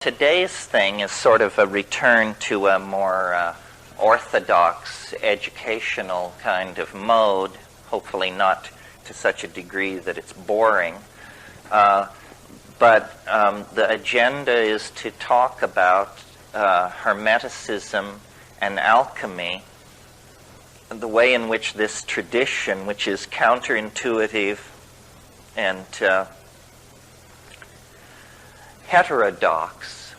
Today's thing is sort of a return to a more orthodox educational kind of mode, hopefully not to such a degree that it's boring. But the agenda is to talk about Hermeticism and alchemy, and the way in which this tradition, which is counterintuitive and heterodox,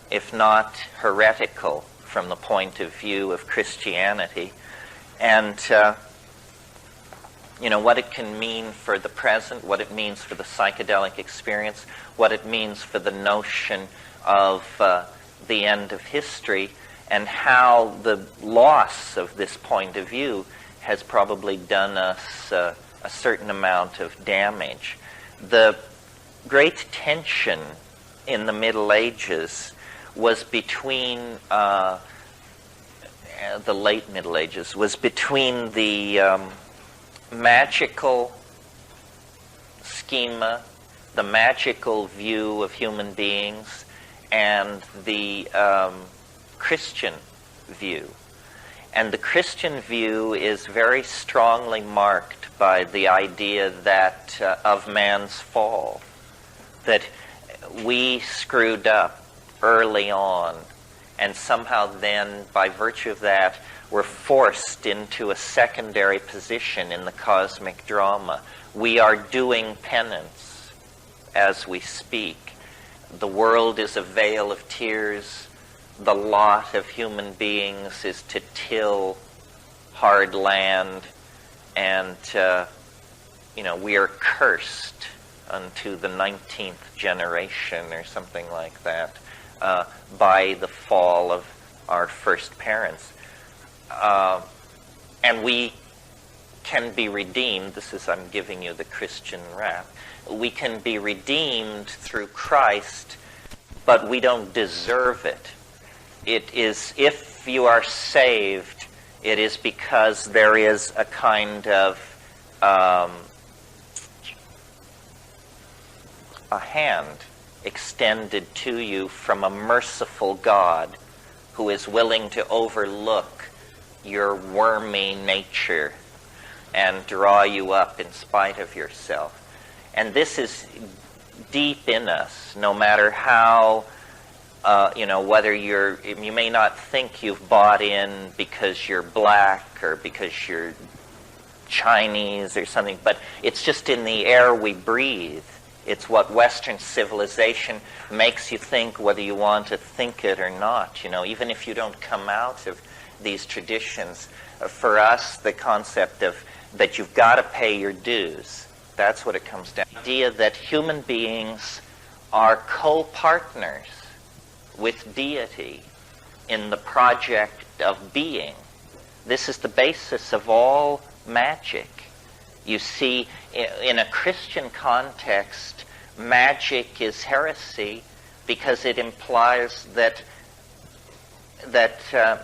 if not heretical from the point of view of Christianity, and what it can mean for the present, what it means for the psychedelic experience, what it means for the notion of the end of history, and how the loss of this point of view has probably done us a certain amount of damage. The great tension in the Middle Ages was between the late Middle Ages, was between the magical schema, the magical view of human beings, and the Christian view. And the Christian view is very strongly marked by the idea that of man's fall, that we screwed up early on, and somehow then, by virtue of that, we're forced into a secondary position in the cosmic drama. We are doing penance as we speak. The world is a vale of tears. The lot of human beings is to till hard land, and we are cursed unto the 19th generation or something like that by the fall of our first parents. And we can be redeemed. This is, I'm giving you the Christian rap. We can be redeemed through Christ, but we don't deserve it. It is, if you are saved, it is because there is a kind of a hand extended to you from a merciful God who is willing to overlook your wormy nature and draw you up in spite of yourself. And this is deep in us, no matter how, whether you may not think you've bought in because you're black or because you're Chinese or something, but it's just in the air we breathe. It's what Western civilization makes you think, whether you want to think it or not. Even if you don't come out of these traditions, for us, the concept of that you've got to pay your dues, that's what it comes down to. The idea that human beings are co-partners with deity in the project of being. This is the basis of all magic. You see, in a Christian context, magic is heresy because it implies that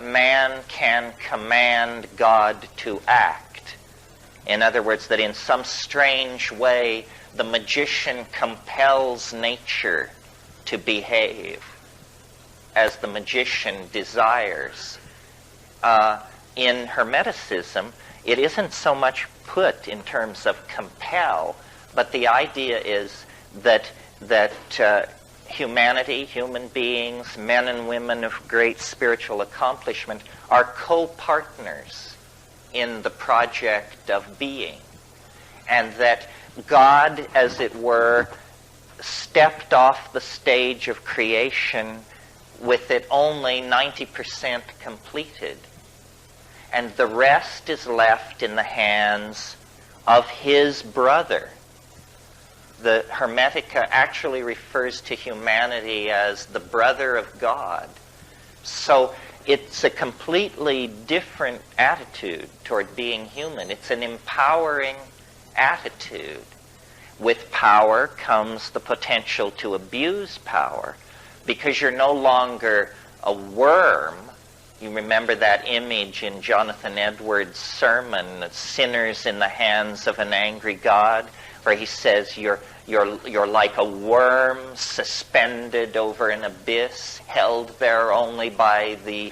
man can command God to act. In other words, that in some strange way, the magician compels nature to behave as the magician desires. In Hermeticism, it isn't so much put in terms of compel, but the idea is that humanity, human beings, men and women of great spiritual accomplishment, are co-partners in the project of being, and that God, as it were, stepped off the stage of creation with it only 90% completed. And the rest is left in the hands of his brother. The Hermetica actually refers to humanity as the brother of God. So it's a completely different attitude toward being human. It's an empowering attitude. With power comes the potential to abuse power, because you're no longer a worm. You remember that image in Jonathan Edwards' sermon, Sinners in the Hands of an Angry God, where he says you're You're like a worm suspended over an abyss, held there only by the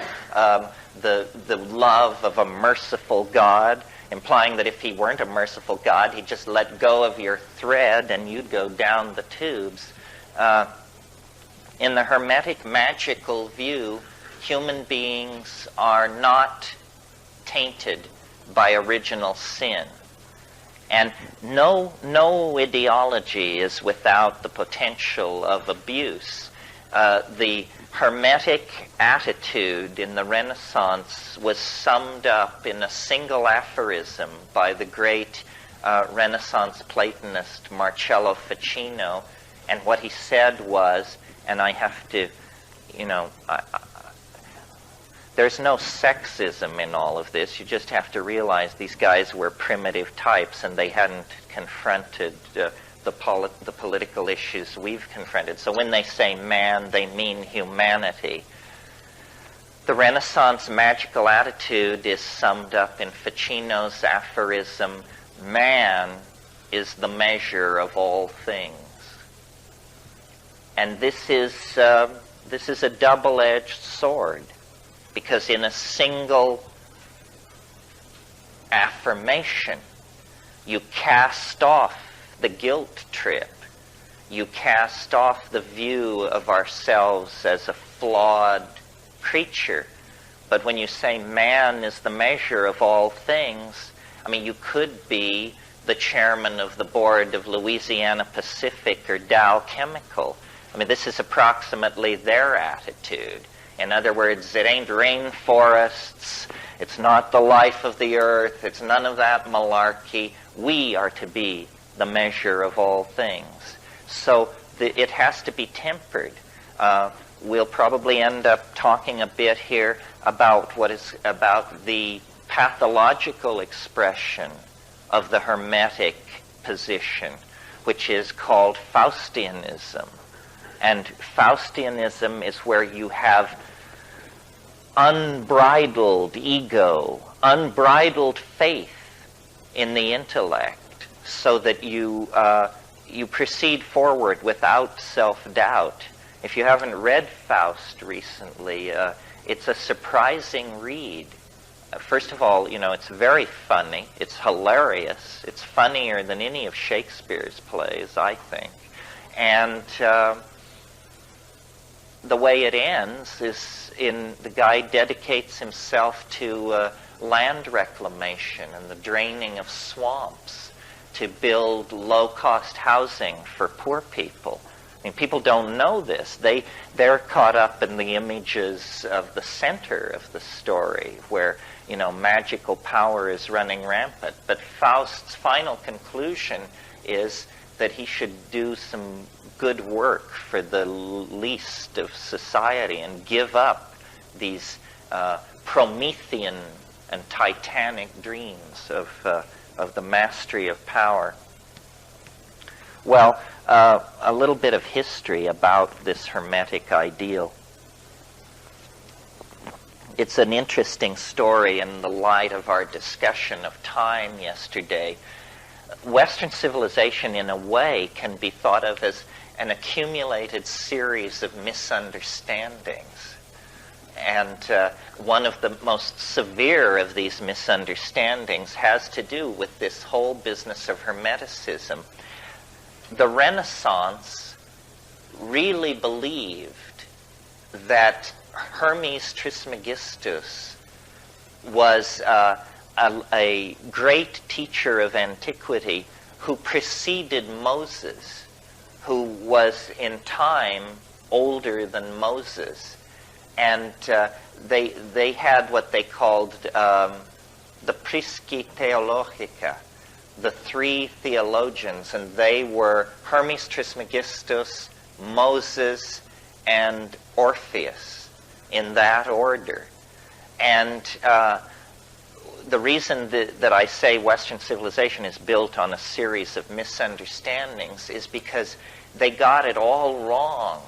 love of a merciful God, implying that if he weren't a merciful God, he'd just let go of your thread and you'd go down the tubes. In the Hermetic magical view, human beings are not tainted by original sin. And no ideology is without the potential of abuse. The Hermetic attitude in the Renaissance was summed up in a single aphorism by the great Renaissance Platonist Marcello Ficino. And what he said was, and I have to, there's no sexism in all of this. You just have to realize these guys were primitive types and they hadn't confronted the political issues we've confronted. So when they say man, they mean humanity. The Renaissance magical attitude is summed up in Ficino's aphorism, man is the measure of all things. And this is a double-edged sword. Because in a single affirmation, you cast off the guilt trip. You cast off the view of ourselves as a flawed creature. But when you say man is the measure of all things, you could be the chairman of the board of Louisiana Pacific or Dow Chemical. This is approximately their attitude. In other words, it ain't rainforests, it's not the life of the earth, it's none of that malarkey. We are to be the measure of all things. So it has to be tempered. We'll probably end up talking a bit here about the pathological expression of the Hermetic position, which is called Faustianism. And Faustianism is where you have unbridled ego, unbridled faith in the intellect, so that you proceed forward without self-doubt. If you haven't read Faust recently, it's a surprising read. First of all, it's very funny. It's hilarious. It's funnier than any of Shakespeare's plays, I think. And the way it ends is the guy dedicates himself to land reclamation and the draining of swamps to build low-cost housing for poor people. People don't know this. They're caught up in the images of the center of the story where, magical power is running rampant. But Faust's final conclusion is that he should do some good work for the least of society and give up these Promethean and Titanic dreams of the mastery of power. Well, a little bit of history about this Hermetic ideal. It's an interesting story in the light of our discussion of time yesterday. Western civilization, in a way, can be thought of as an accumulated series of misunderstandings. And one of the most severe of these misunderstandings has to do with this whole business of Hermeticism. The Renaissance really believed that Hermes Trismegistus was a great teacher of antiquity who preceded Moses, who was in time older than Moses. And they had what they called the Prisci Theologica, the three theologians, and they were Hermes Trismegistus, Moses, and Orpheus, in that order. And the reason that I say Western civilization is built on a series of misunderstandings is because they got it all wrong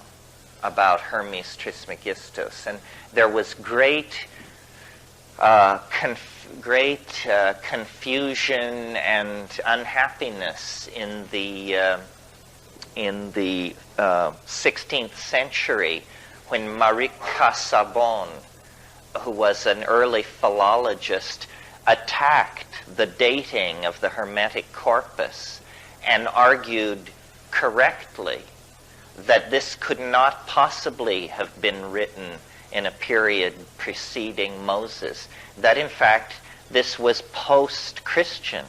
about Hermes Trismegistus. And there was great confusion and unhappiness in the in the 16th century when Marie Casaubon, who was an early philologist, attacked the dating of the Hermetic corpus and argued correctly that this could not possibly have been written in a period preceding Moses, that in fact this was post-Christian,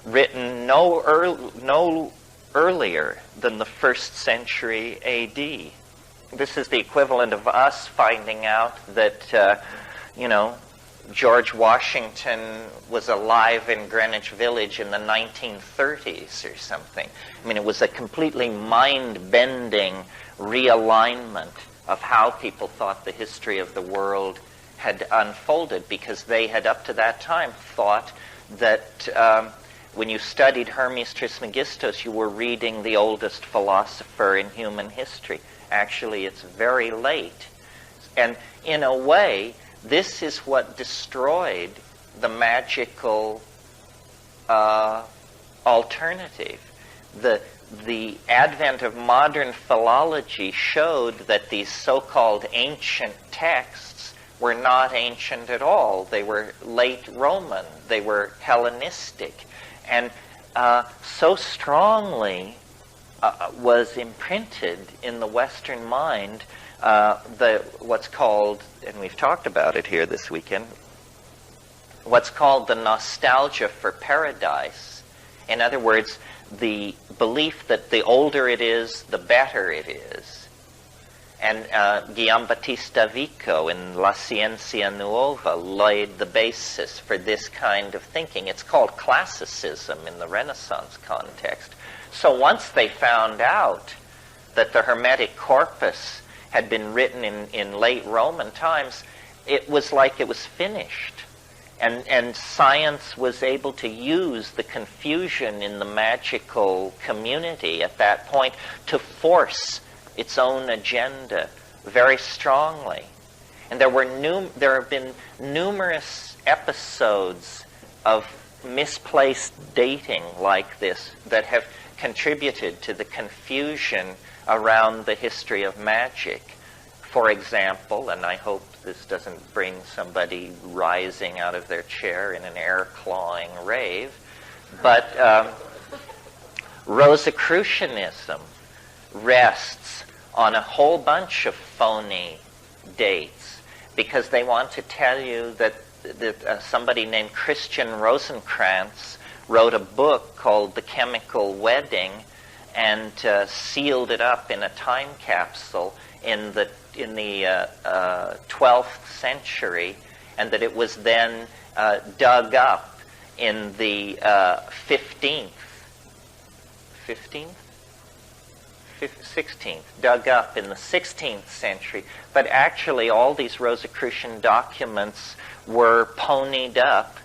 written no earlier than the 1st century A.D. This is the equivalent of us finding out that, George Washington was alive in Greenwich Village in the 1930s or something. I mean, it was a completely mind-bending realignment of how people thought the history of the world had unfolded, because they had up to that time thought that when you studied Hermes Trismegistus, you were reading the oldest philosopher in human history. Actually, it's very late. And in a way, this is what destroyed the magical alternative. The advent of modern philology showed that these so-called ancient texts were not ancient at all. They were late Roman. They were Hellenistic. And so strongly was imprinted in the Western mind what's called, and we've talked about it here this weekend, what's called the nostalgia for paradise. In other words, the belief that the older it is, the better it is. And Guillaume Battista Vico in La Ciencia Nuova laid the basis for this kind of thinking. It's called classicism in the Renaissance context. So once they found out that the Hermetic corpus had been written in late Roman times, it was like it was finished. And science was able to use the confusion in the magical community at that point to force its own agenda very strongly. And there have been numerous episodes of misplaced dating like this that have contributed to the confusion around the history of magic. For example, and I hope this doesn't bring somebody rising out of their chair in an air-clawing rave, but Rosicrucianism rests on a whole bunch of phony dates because they want to tell you that somebody named Christian Rosencrantz wrote a book called The Chemical Wedding and sealed it up in a time capsule in the 12th century, and that it was then dug up in the 16th, dug up in the 16th century. But actually all these Rosicrucian documents were ponied up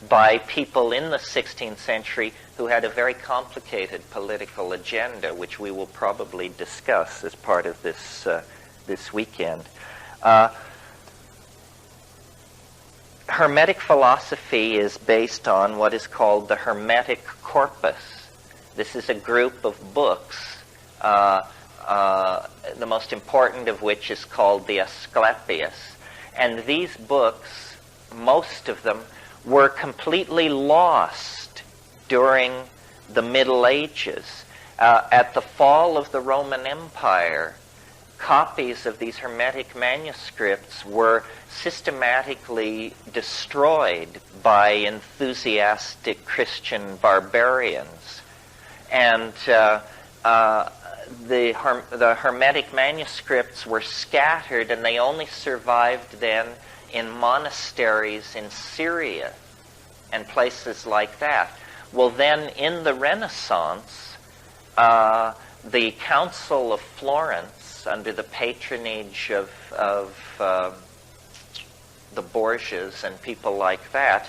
by people in the 16th century who had a very complicated political agenda, which we will probably discuss as part of this weekend. Hermetic philosophy is based on what is called the Hermetic corpus. This is a group of books, the most important of which is called the Asclepius. And these books, most of them, were completely lost during the Middle Ages. At the fall of the Roman Empire, copies of these Hermetic manuscripts were systematically destroyed by enthusiastic Christian barbarians. And the Hermetic manuscripts were scattered, and they only survived then in monasteries in Syria and places like that. Well, then in the Renaissance, the Council of Florence, under the patronage of the Borgias and people like that,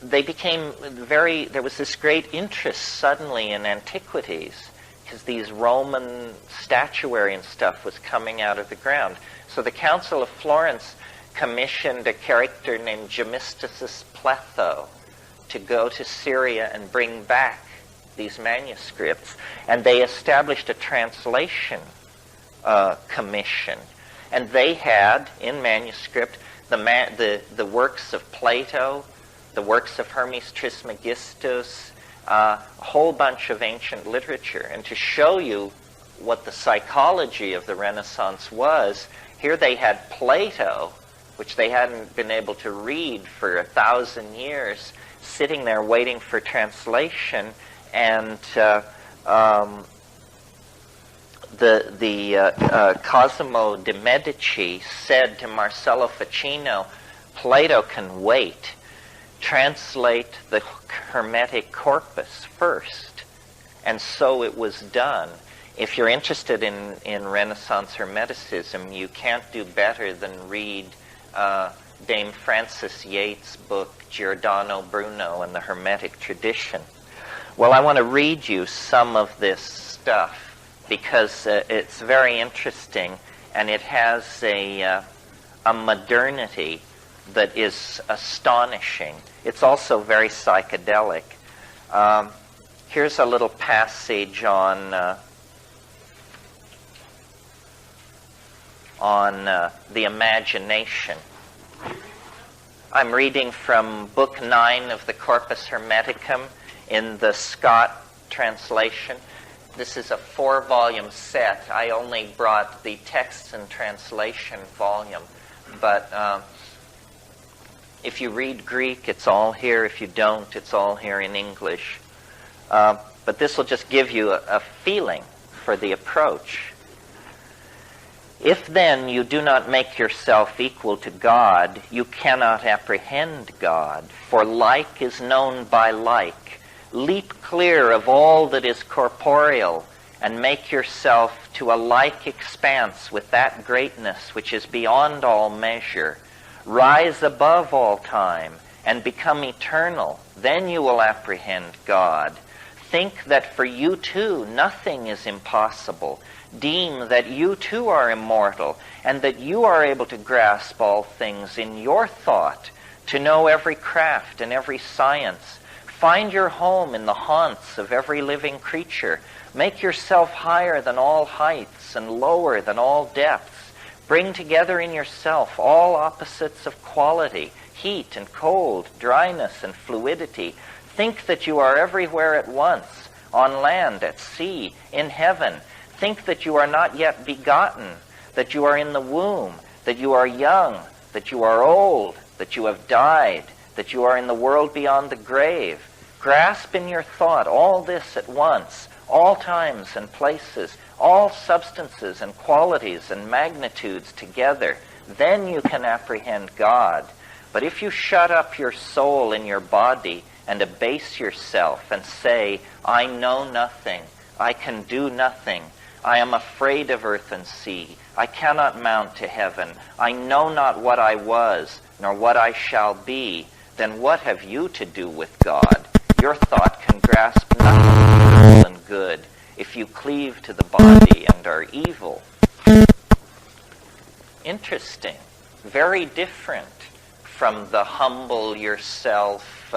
they became there was this great interest suddenly in antiquities, because these Roman statuary and stuff was coming out of the ground. So the Council of Florence commissioned a character named Gemistus Pletho to go to Syria and bring back these manuscripts, and they established a translation commission. And they had, in manuscript, the works of Plato, the works of Hermes Trismegistus, a whole bunch of ancient literature. And to show you what the psychology of the Renaissance was, here they had Plato, which they hadn't been able to read for 1,000 years, sitting there waiting for translation, and Cosimo de' Medici said to Marcello Ficino, Plato can wait. Translate the Hermetic corpus first. And so it was done. If you're interested in Renaissance Hermeticism, you can't do better than read Dame Frances Yates' book, Giordano Bruno and the Hermetic Tradition. Well, I want to read you some of this stuff because it's very interesting, and it has a modernity that is astonishing. It's also very psychedelic. Here's a little passage on the imagination. I'm reading from Book 9 of the Corpus Hermeticum in the Scott translation. This is a 4-volume set. I only brought the texts and translation volume. But if you read Greek, it's all here. If you don't, it's all here in English. But this will just give you a feeling for the approach. If then you do not make yourself equal to God, you cannot apprehend God, for like is known by like. Leap clear of all that is corporeal, and make yourself to a like expanse with that greatness which is beyond all measure. Rise above all time, and become eternal. Then you will apprehend God. Think that for you too nothing is impossible. Deem that you too are immortal, and that you are able to grasp all things in your thought, to know every craft and every science. Find your home in the haunts of every living creature. Make yourself higher than all heights and lower than all depths. Bring together in yourself all opposites of quality, heat and cold, dryness and fluidity. Think that you are everywhere at once, on land, at sea, in heaven. Think that you are not yet begotten, that you are in the womb, that you are young, that you are old, that you have died, that you are in the world beyond the grave. Grasp in your thought all this at once, all times and places, all substances and qualities and magnitudes together. Then you can apprehend God. But if you shut up your soul in your body and abase yourself and say, I know nothing, I can do nothing, I am afraid of earth and sea, I cannot mount to heaven, I know not what I was, nor what I shall be, then what have you to do with God? Your thought can grasp nothing evil and good if you cleave to the body and are evil. Interesting. Very different from the humble yourself,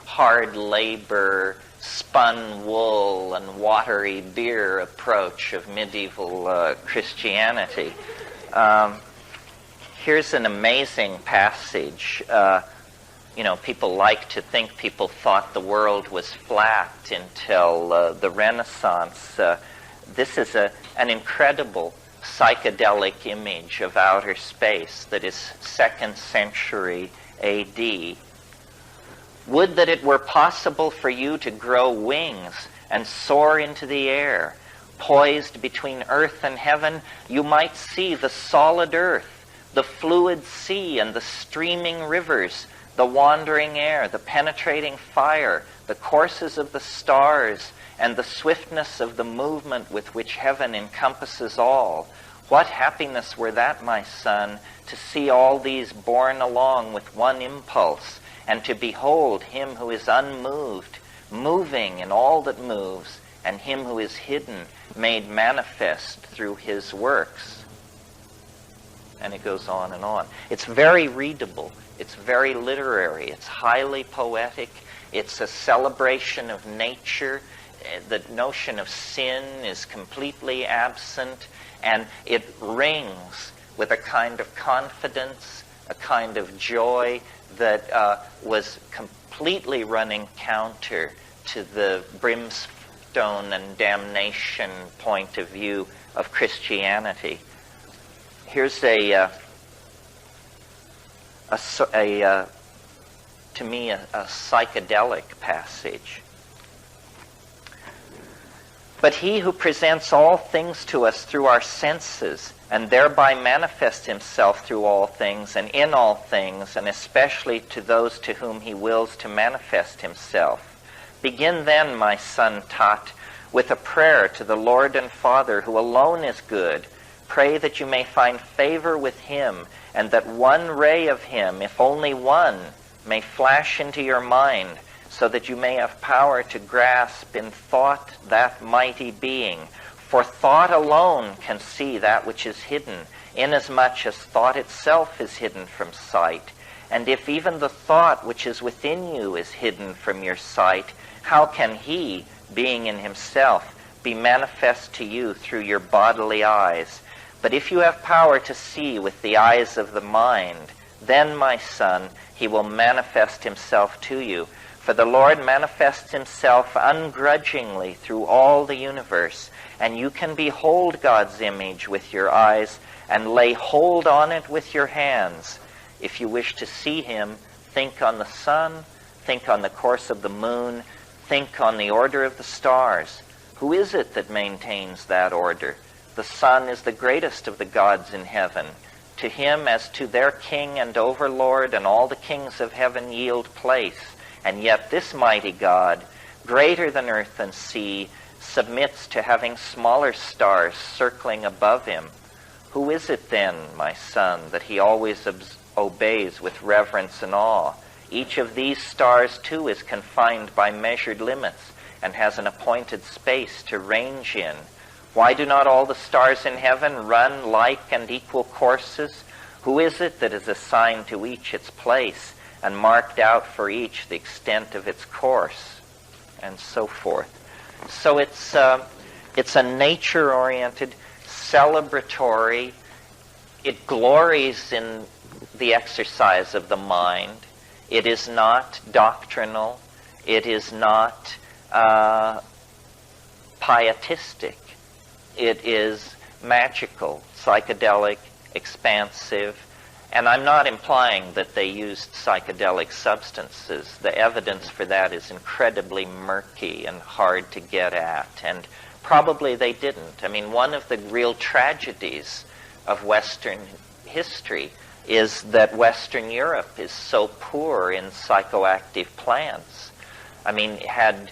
hard labor, spun wool and watery beer approach of medieval Christianity. Here's an amazing passage. People like to think people thought the world was flat until the Renaissance. This is an incredible psychedelic image of outer space that is 2nd century A.D. Would that it were possible for you to grow wings and soar into the air. Poised between earth and heaven, you might see the solid earth, the fluid sea and the streaming rivers, the wandering air, the penetrating fire, the courses of the stars, and the swiftness of the movement with which heaven encompasses all. What happiness were that, my son, to see all these borne along with one impulse, and to behold him who is unmoved, moving in all that moves, and him who is hidden, made manifest through his works. And it goes on and on. It's very readable. It's very literary. It's highly poetic. It's a celebration of nature. the notion of sin is completely absent, and it rings with a kind of confidence, a kind of joy that was completely running counter to the brimstone and damnation point of view of Christianity. Here's to me, a psychedelic passage. But he who presents all things to us through our senses, and thereby manifests himself through all things and in all things, and especially to those to whom he wills to manifest himself. Begin then, my son Tat, with a prayer to the Lord and Father, who alone is good. Pray that you may find favor with him, and that one ray of him, if only one, may flash into your mind, so that you may have power to grasp in thought that mighty being. For thought alone can see that which is hidden, inasmuch as thought itself is hidden from sight. And if even the thought which is within you is hidden from your sight, how can he, being in himself, be manifest to you through your bodily eyes? But if you have power to see with the eyes of the mind, then, my son, he will manifest himself to you. For the Lord manifests himself ungrudgingly through all the universe, and you can behold God's image with your eyes and lay hold on it with your hands. If you wish to see him, think on the sun, think on the course of the moon, think on the order of the stars. Who is it that maintains that order? The sun is the greatest of the gods in heaven. To him, as to their king and overlord, and all the kings of heaven yield place. And yet this mighty God, greater than earth and sea, submits to having smaller stars circling above him. Who is it then, my son, that he always obeys with reverence and awe? Each of these stars, too, is confined by measured limits and has an appointed space to range in. Why do not all the stars in heaven run like and equal courses? Who is it that is assigned to each its place and marked out for each the extent of its course? And so forth. So it's a nature-oriented, celebratory. It glories in the exercise of the mind. It is not doctrinal. It is not pietistic. It is magical, psychedelic, expansive. And I'm not implying that they used psychedelic substances. The evidence for that is incredibly murky and hard to get at. And probably they didn't. I mean, one of the real tragedies of Western history is that Western Europe is so poor in psychoactive plants. I mean, had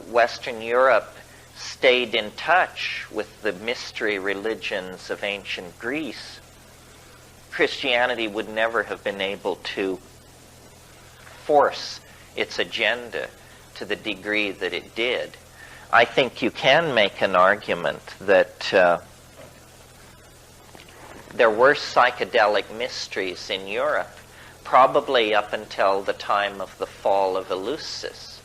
Western Europe stayed in touch with the mystery religions of ancient Greece, Christianity would never have been able to force its agenda to the degree that it did. I think you can make an argument that there were psychedelic mysteries in Europe, probably up until the time of the fall of Eleusis.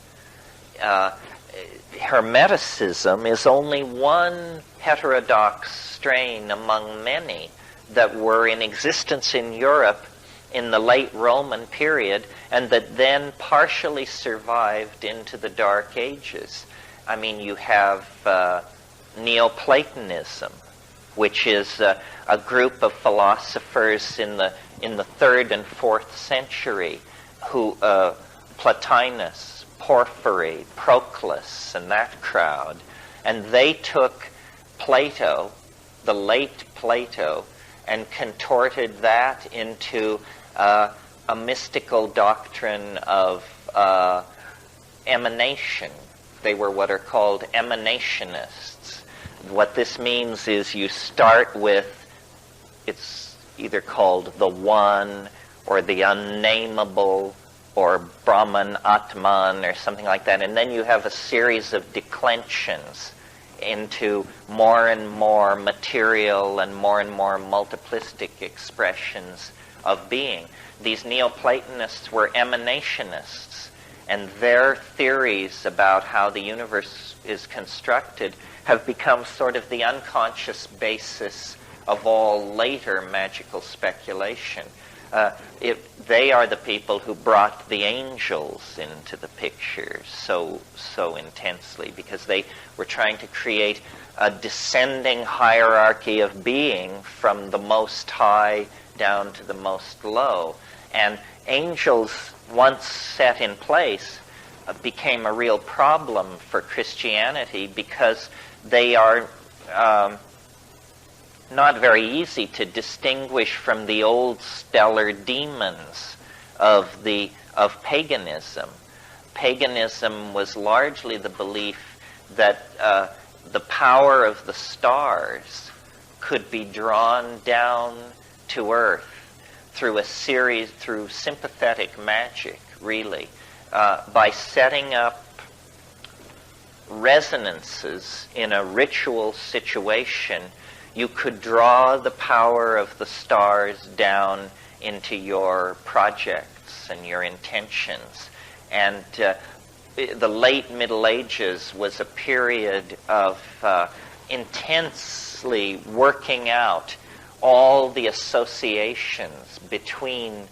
Hermeticism is only one heterodox strain among many that were in existence in Europe in the late Roman period, and that then partially survived into the Dark Ages. I mean, you have Neoplatonism, which is a group of philosophers in the 3rd and 4th century, who Plotinus, Porphyry, Proclus, and that crowd, and they took Plato, the late Plato, and contorted that into a mystical doctrine of emanation. They were what are called emanationists. What this means is you start with, it's either called the One or the Unnameable or Brahman, Atman, or something like that, and then you have a series of declensions into more and more material and more multiplistic expressions of being. These Neoplatonists were emanationists, and their theories about how the universe is constructed have become sort of the unconscious basis of all later magical speculation. They are the people who brought the angels into the picture so intensely, because they were trying to create a descending hierarchy of being from the most high down to the most low. And angels, once set in place, became a real problem for Christianity, because they are not very easy to distinguish from the old stellar demons of paganism. Paganism was largely the belief that the power of the stars could be drawn down to earth through sympathetic magic, really, by setting up resonances in a ritual situation. You could draw the power of the stars down into your projects and your intentions. And the late Middle Ages was a period of intensely working out all the associations between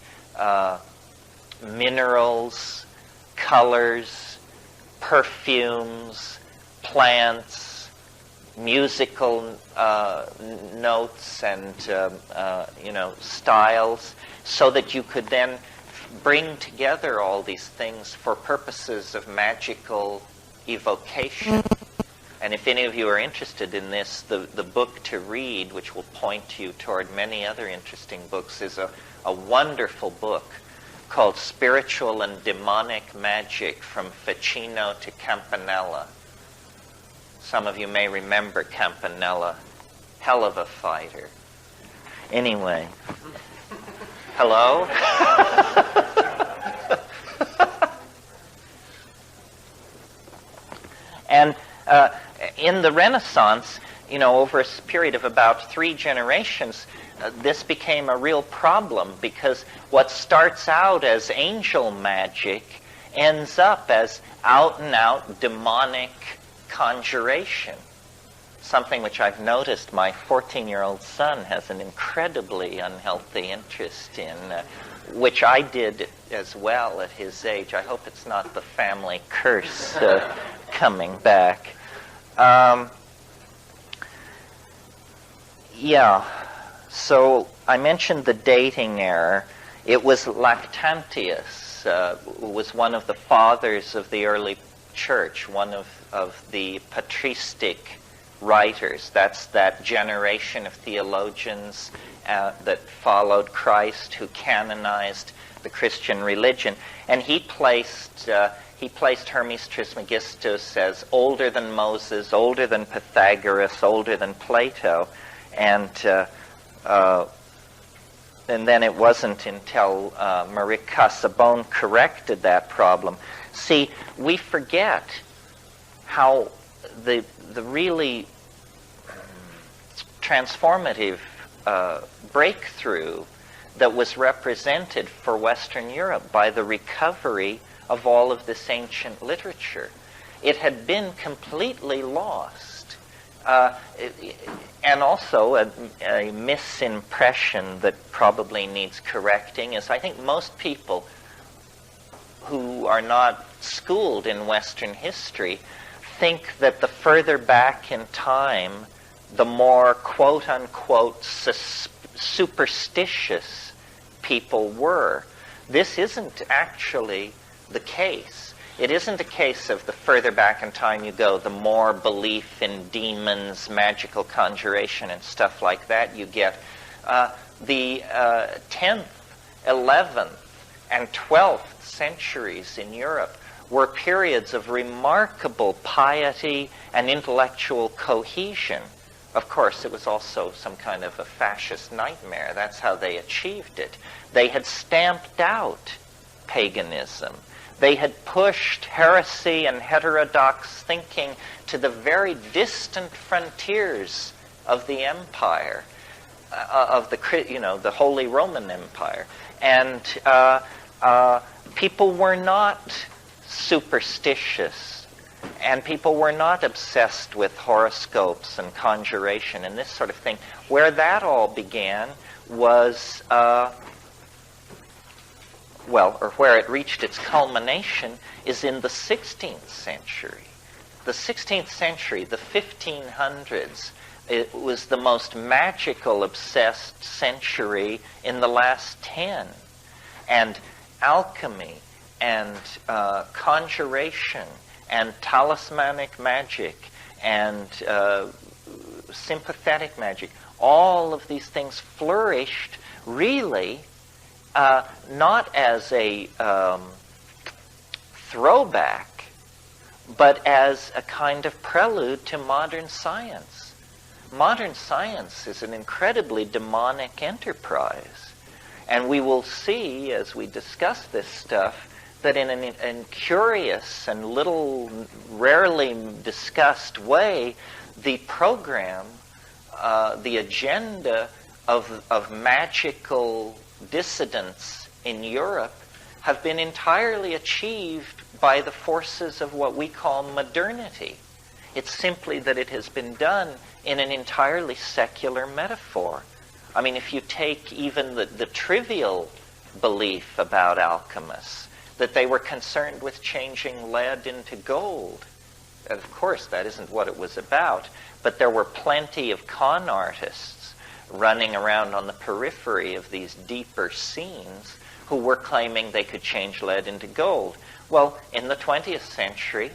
minerals, colors, perfumes, plants, musical notes and styles, so that you could then bring together all these things for purposes of magical evocation. And if any of you are interested in this, the book to read, which will point you toward many other interesting books, is a wonderful book called Spiritual and Demonic Magic from Ficino to Campanella. Some of you may remember Campanella. Hell of a fighter. Anyway. Hello? And in the Renaissance, over a period of about 3 generations, this became a real problem, because what starts out as angel magic ends up as out-and-out demonic conjuration. Something which I've noticed my 14-year-old son has an incredibly unhealthy interest in, which I did as well at his age. I hope it's not the family curse coming back. So I mentioned the dating error. It was Lactantius, who was one of the fathers of the early church, one of the patristic writers. That's that generation of theologians that followed Christ, who canonized the Christian religion. And he placed Hermes Trismegistus as older than Moses, older than Pythagoras, older than Plato. And then it wasn't until Marie Casaubon corrected that problem. See, we forget how the really transformative breakthrough that was represented for Western Europe by the recovery of all of this ancient literature. It had been completely lost. And also a misimpression that probably needs correcting is, I think most people who are not schooled in Western history think that the further back in time, the more quote-unquote superstitious people were. This isn't actually the case. It isn't a case of the further back in time you go, the more belief in demons, magical conjuration, and stuff like that you get. The 10th, 11th, and 12th centuries in Europe were periods of remarkable piety and intellectual cohesion. Of course, it was also some kind of a fascist nightmare. That's how they achieved it. They had stamped out paganism. They had pushed heresy and heterodox thinking to the very distant frontiers of the empire, of the Holy Roman Empire. And people were not superstitious, and people were not obsessed with horoscopes and conjuration and this sort of thing. Where that all began was, or where it reached its culmination is in the 16th century. The 16th century, the 1500s, it was the most magical, obsessed century in the last 10. And alchemy and conjuration and talismanic magic and sympathetic magic, all of these things flourished really not as a throwback, but as a kind of prelude to modern science. Modern science is an incredibly demonic enterprise. And we will see, as we discuss this stuff, that in a curious and rarely discussed way, the program, the agenda of magical dissidents in Europe have been entirely achieved by the forces of what we call modernity. It's simply that it has been done in an entirely secular metaphor. I mean, if you take even the trivial belief about alchemists, that they were concerned with changing lead into gold. And of course, that isn't what it was about, but there were plenty of con artists running around on the periphery of these deeper scenes who were claiming they could change lead into gold. Well, in the 20th century,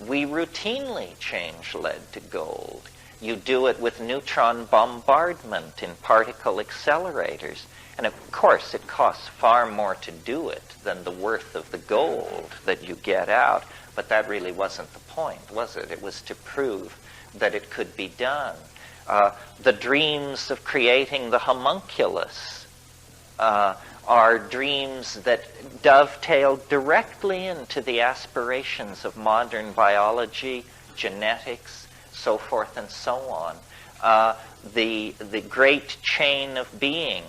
we routinely change lead to gold. You do it with neutron bombardment in particle accelerators. And of course, it costs far more to do it than the worth of the gold that you get out. But that really wasn't the point, was it? It was to prove that it could be done. The dreams of creating the homunculus are dreams that dovetail directly into the aspirations of modern biology, genetics, so forth and so on. The great chain of being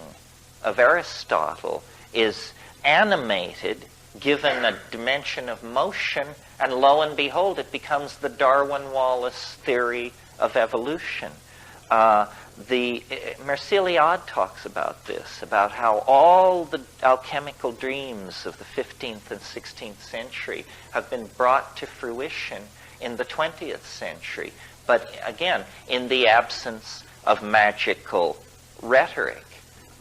of Aristotle is animated, given a dimension of motion, and lo and behold, it becomes the Darwin-Wallace theory of evolution. Merciliade talks about this, about how all the alchemical dreams of the 15th and 16th century have been brought to fruition in the 20th century. But again, in the absence of magical rhetoric,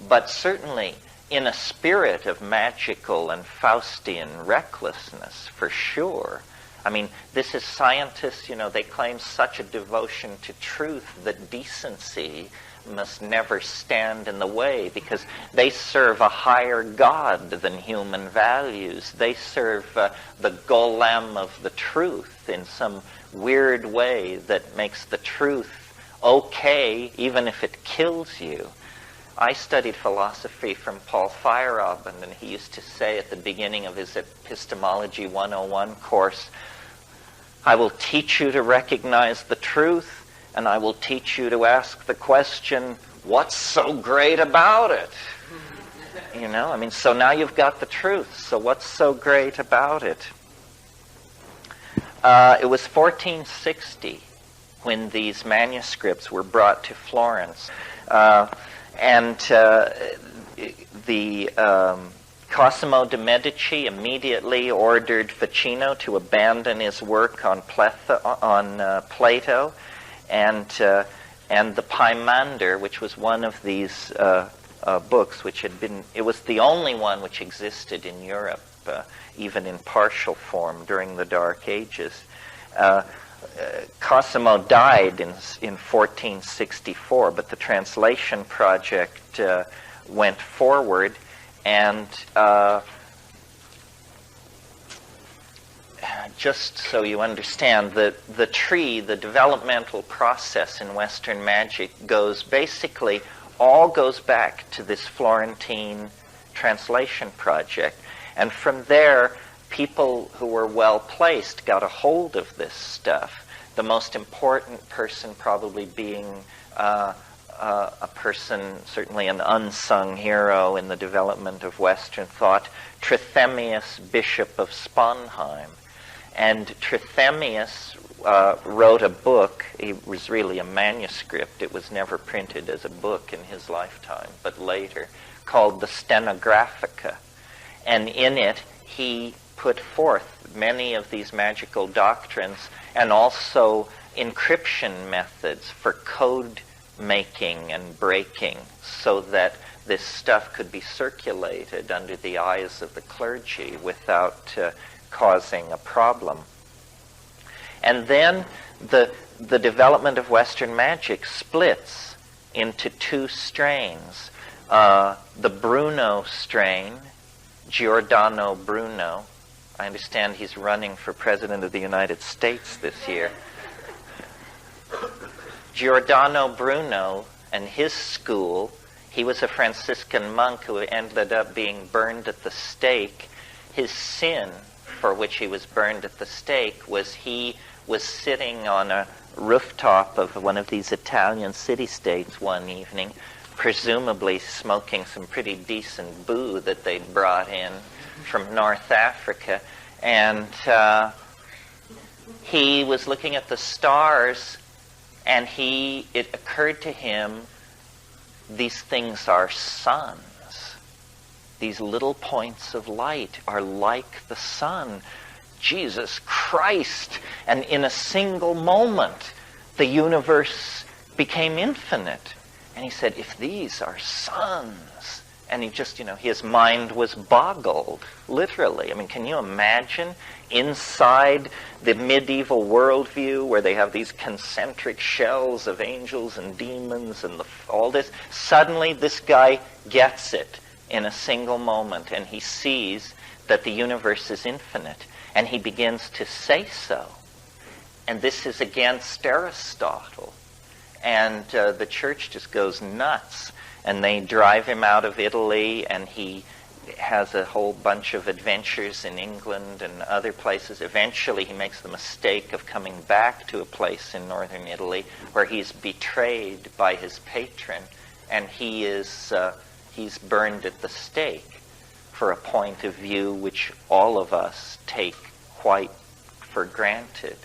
but certainly in a spirit of magical and Faustian recklessness, for sure. I mean, this is scientists, they claim such a devotion to truth that decency must never stand in the way because they serve a higher God than human values. They serve the golem of the truth in some weird way that makes the truth okay even if it kills you. I studied philosophy from Paul Feyerabend, and he used to say at the beginning of his Epistemology 101 course, I will teach you to recognize the truth, and I will teach you to ask the question, what's so great about it? So now you've got the truth, so what's so great about it? It was 1460 when these manuscripts were brought to Florence. And Cosimo de' Medici immediately ordered Ficino to abandon his work on Plato, and the Pymander, which was one of these books, it was the only one which existed in Europe, even in partial form during the Dark Ages. Cosimo died in 1464, but the translation project went forward, and just so you understand, the developmental process in Western magic goes back to this Florentine translation project. And from there, people who were well-placed got a hold of this stuff. The most important person probably being a person, certainly an unsung hero in the development of Western thought, Trithemius, Bishop of Sponheim. And Trithemius wrote a book. It was really a manuscript. It was never printed as a book in his lifetime, but later, called the Stenographica. And in it, he put forth many of these magical doctrines and also encryption methods for code making and breaking so that this stuff could be circulated under the eyes of the clergy without causing a problem. And then the development of Western magic splits into two strains. The Bruno strain, Giordano Bruno. I understand he's running for President of the United States this year. Giordano Bruno and his school, he was a Franciscan monk who ended up being burned at the stake. His sin for which he was burned at the stake was he was sitting on a rooftop of one of these Italian city-states one evening, presumably smoking some pretty decent boo that they'd brought in from North Africa. And he was looking at the stars, and it occurred to him, these things are suns. These little points of light are like the sun. Jesus Christ! And in a single moment, the universe became infinite. And he said, if these are suns, and he just, his mind was boggled, literally. I mean, can you imagine inside the medieval worldview where they have these concentric shells of angels and demons and all this? Suddenly, this guy gets it in a single moment, and he sees that the universe is infinite, and he begins to say so. And this is against Aristotle. And the church just goes nuts, and they drive him out of Italy, and he has a whole bunch of adventures in England and other places. Eventually, he makes the mistake of coming back to a place in northern Italy where he's betrayed by his patron, and he's burned at the stake for a point of view which all of us take quite for granted.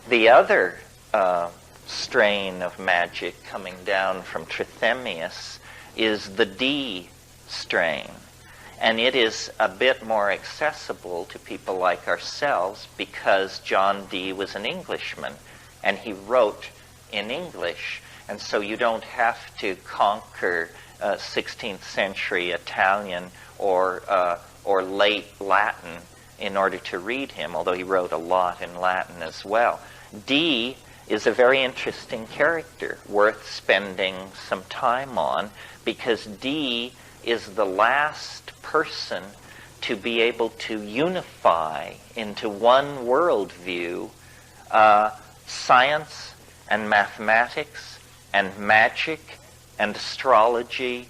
The other strain of magic coming down from Trithemius is the D strain. And it is a bit more accessible to people like ourselves because John Dee was an Englishman and he wrote in English. And so you don't have to conquer 16th century Italian or late Latin in order to read him, although he wrote a lot in Latin as well. Dee is a very interesting character, worth spending some time on, because Dee is the last person to be able to unify into one worldview science and mathematics and magic and astrology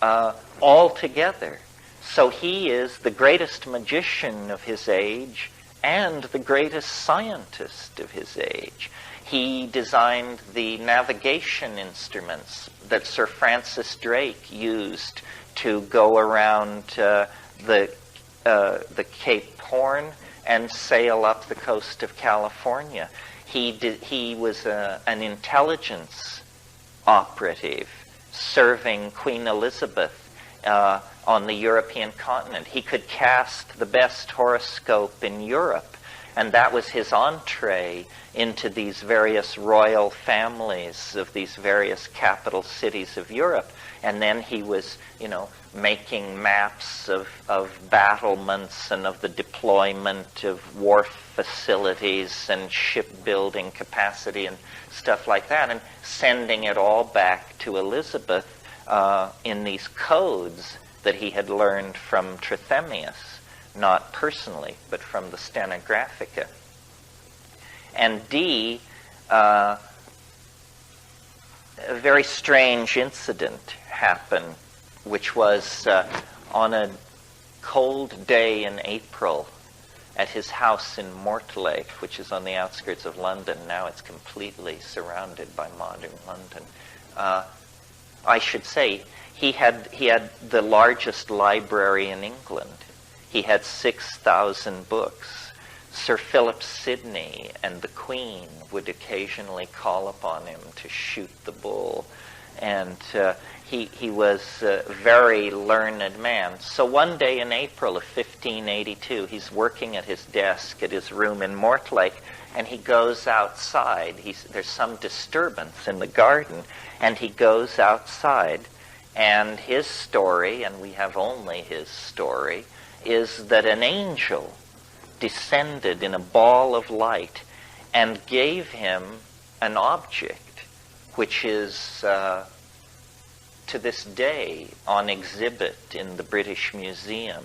all together. So he is the greatest magician of his age and the greatest scientist of his age. He designed the navigation instruments that Sir Francis Drake used to go around the Cape Horn and sail up the coast of California. He was an intelligence operative serving Queen Elizabeth on the European continent. He could cast the best horoscope in Europe, and that was his entree into these various royal families of these various capital cities of Europe. And then he was, making maps of battlements and of the deployment of wharf facilities and shipbuilding capacity and stuff like that, and sending it all back to Elizabeth in these codes that he had learned from Trithemius, not personally, but from the Stenographica. And Dee, a very strange incident happened, which was on a cold day in April at his house in Mortlake, which is on the outskirts of London. Now it's completely surrounded by modern London. I should say, he had the largest library in England. He had 6,000 books. Sir Philip Sidney and the Queen would occasionally call upon him to shoot the bull. And he was a very learned man. So one day in April of 1582, he's working at his desk at his room in Mortlake, and he goes outside. There's some disturbance in the garden, and he goes outside. And his story, and we have only his story, is that an angel descended in a ball of light and gave him an object which is to this day on exhibit in the British Museum.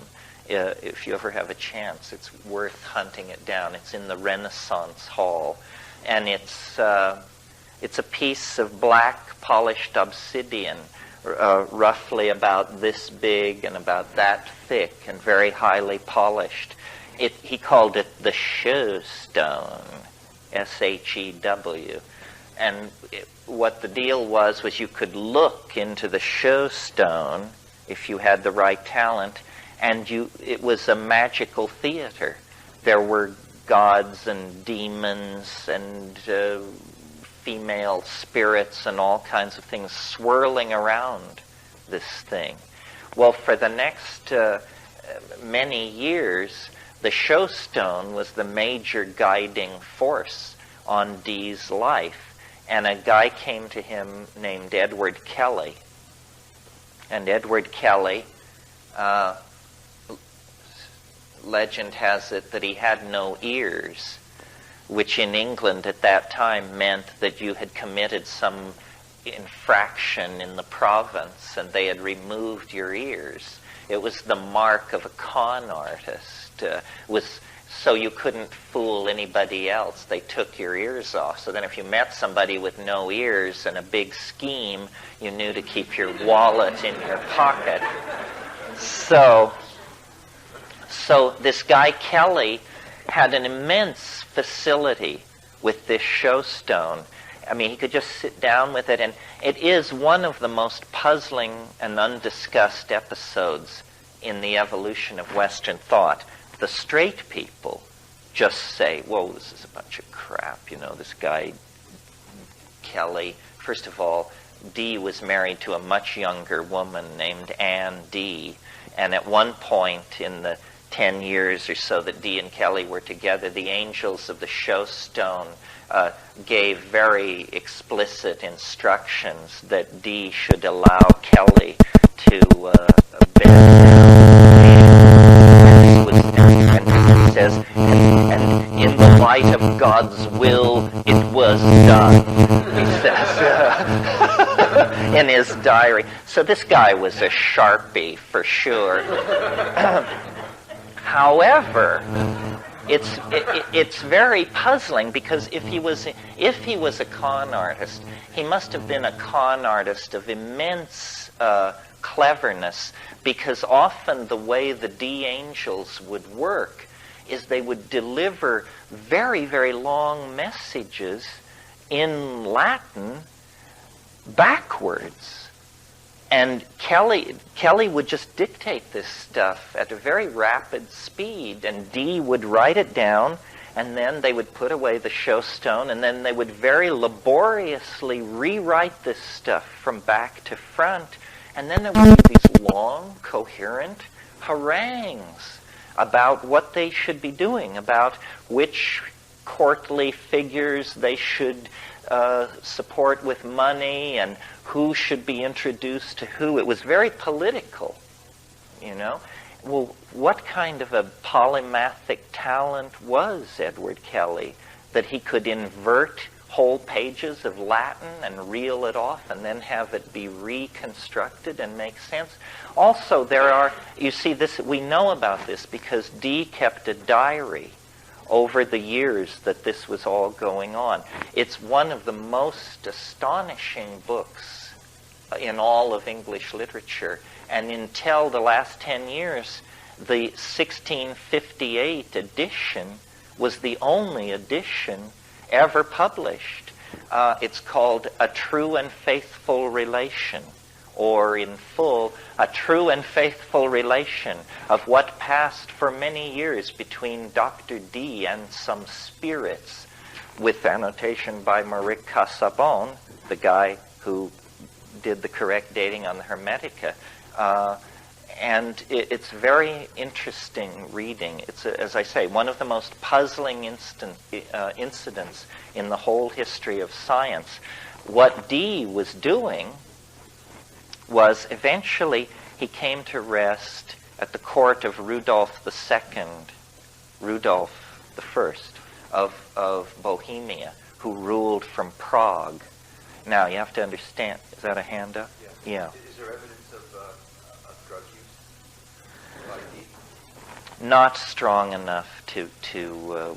If you ever have a chance, it's worth hunting it down. It's in the Renaissance Hall, and it's a piece of black polished obsidian, roughly about this big and about that thick and very highly polished. He called it the Shew Stone, S-H-E-W. And what the deal was you could look into the Shew Stone if you had the right talent, and it was a magical theater. There were gods and demons and female spirits and all kinds of things swirling around this thing. Well, for the next many years, the Shew Stone was the major guiding force on Dee's life. And a guy came to him named Edward Kelly. And Edward Kelly, legend has it that he had no ears, which in England at that time meant that you had committed some infraction in the province and they had removed your ears. It was the mark of a con artist. So you couldn't fool anybody else. They took your ears off. So then if you met somebody with no ears and a big scheme, you knew to keep your wallet in your pocket. So this guy Kelly had an immense facility with this Shew Stone. I mean, he could just sit down with it, and it is one of the most puzzling and undiscussed episodes in the evolution of Western thought. The straight people just say, whoa, this is a bunch of crap, this guy Kelly. First of all, Dee was married to a much younger woman named Anne Dee, and at one point in the 10 years or so that Dee and Kelly were together, the angels of the Shew Stone gave very explicit instructions that Dee should allow Kelly to bend down. And he says, and in the light of God's will, it was done, he says in his diary. So this guy was a Sharpie for sure. However, it's very puzzling because if he was a con artist, he must have been a con artist of immense cleverness, because often the way the Dee angels would work is they would deliver very, very long messages in Latin backwards. And Kelly would just dictate this stuff at a very rapid speed, and Dee would write it down, and then they would put away the Shew Stone, and then they would very laboriously rewrite this stuff from back to front, and then there would be these long, coherent harangues about what they should be doing, about which courtly figures they should support with money, and who should be introduced to who. It was very political, Well, what kind of a polymathic talent was Edward Kelly that he could invert whole pages of Latin and reel it off and then have it be reconstructed and make sense? Also, you see this, we know about this because Dee kept a diary over the years that this was all going on. It's one of the most astonishing books in all of English literature. And until the last 10 years, the 1658 edition was the only edition ever published. It's called A True and Faithful Relation, or in full a true and faithful relation of what passed for many years between Dr. D and some spirits, with annotation by Maurice Casaubon, the guy who did the correct dating on the Hermetica. And it's very interesting reading. It's, as I say, one of the most puzzling incidents in the whole history of science. What Dee was doing was eventually he came to rest at the court of Rudolph II, Rudolph I of Bohemia, who ruled from Prague. Now, you have to understand, is that a hand up? Yeah. Is there evidence of drug use by Dee? Not strong enough to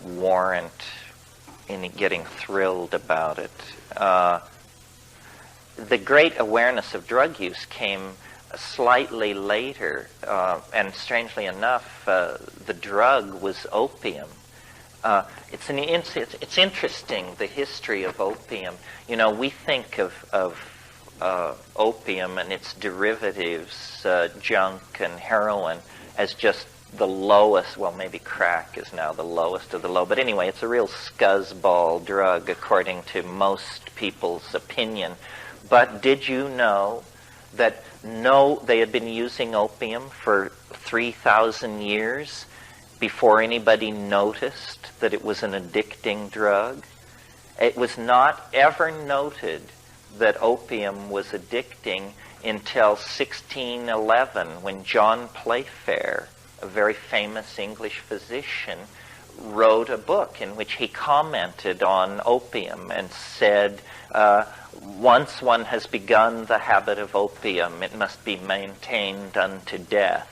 warrant any getting thrilled about it. The great awareness of drug use came slightly later, and strangely enough, the drug was opium. It's interesting, the history of opium. You know, we think of opium and its derivatives, junk and heroin, as just the lowest. Well, maybe crack is now the lowest of the low. But anyway, it's a real scuzzball drug, according to most people's opinion. But did you know that they had been using opium for 3,000 years before anybody noticed that it was an addicting drug? It was not ever noted that opium was addicting until 1611, when John Playfair, a very famous English physician, wrote a book in which he commented on opium and said, once one has begun the habit of opium, it must be maintained unto death.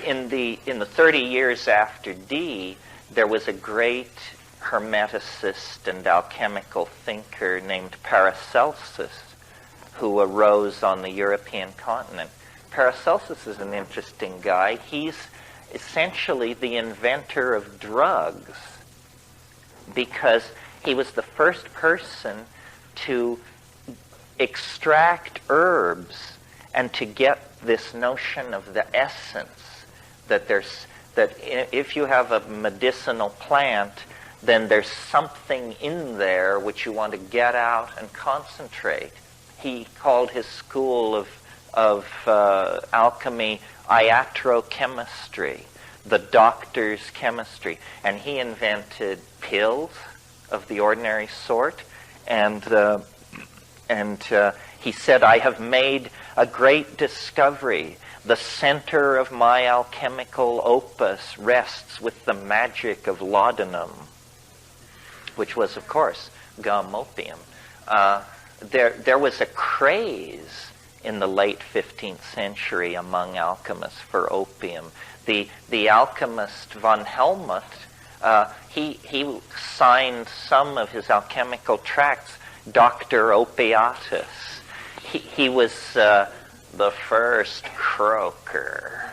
In the 30 years after Dee, there was a great Hermeticist and alchemical thinker named Paracelsus, who arose on the European continent. Paracelsus is an interesting guy. He's essentially the inventor of drugs, because he was the first person to extract herbs and to get this notion of the essence, that if you have a medicinal plant, then there's something in there which you want to get out and concentrate. He called his school of alchemy iatrochemistry, the doctor's chemistry, and he invented pills of the ordinary sort, and he said, "I have made a great discovery. The center of my alchemical opus rests with the magic of laudanum," which was, of course, gum opium. There was a craze in the late 15th century among alchemists for opium. The alchemist von Helmut, he signed some of his alchemical tracts Dr. Opiatus. He was the first croaker.